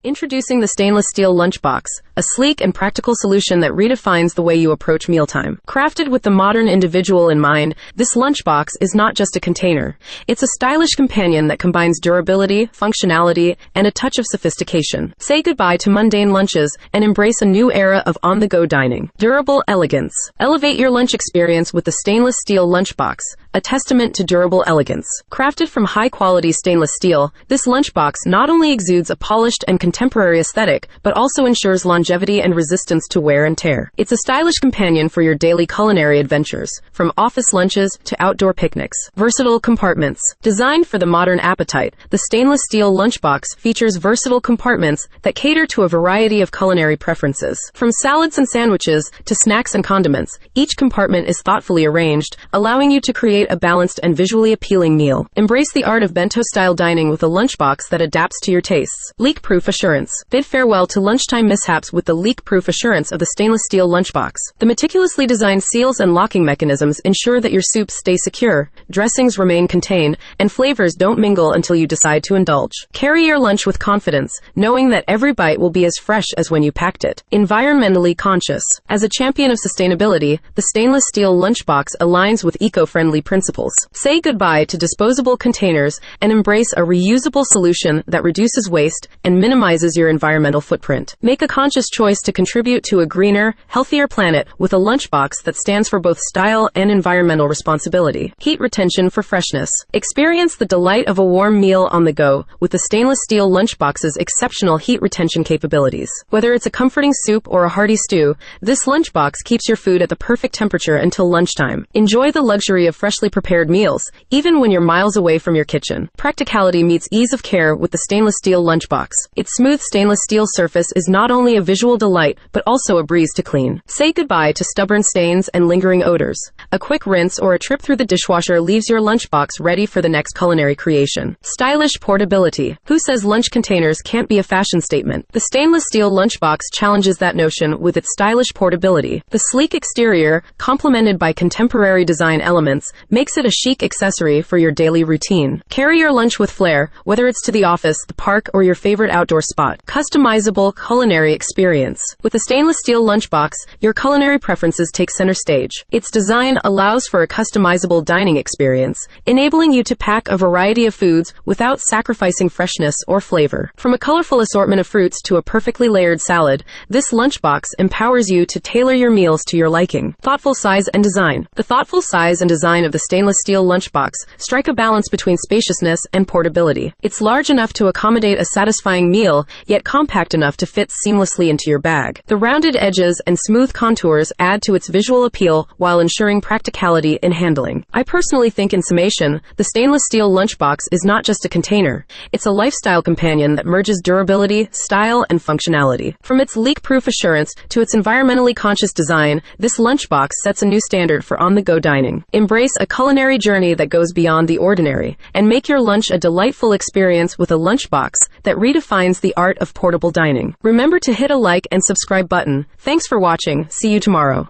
Introducing the stainless steel lunchbox, a sleek and practical solution that redefines the way you approach mealtime. Crafted with the modern individual in mind, this lunchbox is not just a container. It's a stylish companion that combines durability, functionality, and a touch of sophistication. Say goodbye to mundane lunches and embrace a new era of on-the-go dining. Durable elegance. Elevate your lunch experience with the stainless steel lunchbox, a testament to durable elegance. Crafted from high-quality stainless steel, this lunchbox not only exudes a polished and contemporary aesthetic, but also ensures longevity and resistance to wear and tear. It's a stylish companion for your daily culinary adventures, from office lunches to outdoor picnics. Versatile compartments. Designed for the modern appetite, the stainless steel lunchbox features versatile compartments that cater to a variety of culinary preferences. From salads and sandwiches to snacks and condiments, each compartment is thoughtfully arranged, allowing you to create a balanced and visually appealing meal. Embrace the art of bento-style dining with a lunchbox that adapts to your tastes. Leak-proof assurance. Bid farewell to lunchtime mishaps with the leak-proof assurance of the stainless steel lunchbox. The meticulously designed seals and locking mechanisms ensure that your soups stay secure, dressings remain contained, and flavors don't mingle until you decide to indulge. Carry your lunch with confidence, knowing that every bite will be as fresh as when you packed it. Environmentally conscious. As a champion of sustainability, the stainless steel lunchbox aligns with eco-friendly principles. Say goodbye to disposable containers and embrace a reusable solution that reduces waste and minimizes your environmental footprint. Make a conscious choice to contribute to a greener, healthier planet with a lunchbox that stands for both style and environmental responsibility. Heat retention for freshness. Experience the delight of a warm meal on the go with the stainless steel lunchbox's exceptional heat retention capabilities. Whether it's a comforting soup or a hearty stew, this lunchbox keeps your food at the perfect temperature until lunchtime. Enjoy the luxury of freshly prepared meals, even when you're miles away from your kitchen. Practicality meets ease of care with the stainless steel lunchbox. Its smooth stainless steel surface is not only a visual delight, but also a breeze to clean. Say goodbye to stubborn stains and lingering odors. A quick rinse or a trip through the dishwasher leaves your lunchbox ready for the next culinary creation. Stylish portability. Who says lunch containers can't be a fashion statement? The stainless steel lunchbox challenges that notion with its stylish portability. The sleek exterior, complemented by contemporary design elements, makes it a chic accessory for your daily routine. Carry your lunch with flair, whether it's to the office, the park, or your favorite outdoor spot. Customizable culinary experience. With a stainless steel lunchbox, your culinary preferences take center stage. Its design allows for a customizable dining experience, enabling you to pack a variety of foods without sacrificing freshness or flavor. From a colorful assortment of fruits to a perfectly layered salad, this lunchbox empowers you to tailor your meals to your liking. Thoughtful size and design. The thoughtful size and design of the stainless steel lunchbox strike a balance between spaciousness and portability. It's large enough to accommodate a satisfying meal, yet compact enough to fit seamlessly into your bag. The rounded edges and smooth contours add to its visual appeal while ensuring practicality in handling. I personally think, in summation, the stainless steel lunchbox is not just a container. It's a lifestyle companion that merges durability, style, and functionality. From its leak-proof assurance to its environmentally conscious design, this lunchbox sets a new standard for on-the-go dining. Embrace a culinary journey that goes beyond the ordinary, and make your lunch a delightful experience with a lunchbox that redefines the art of portable dining. Remember to hit a like and subscribe button. Thanks for watching. See you tomorrow.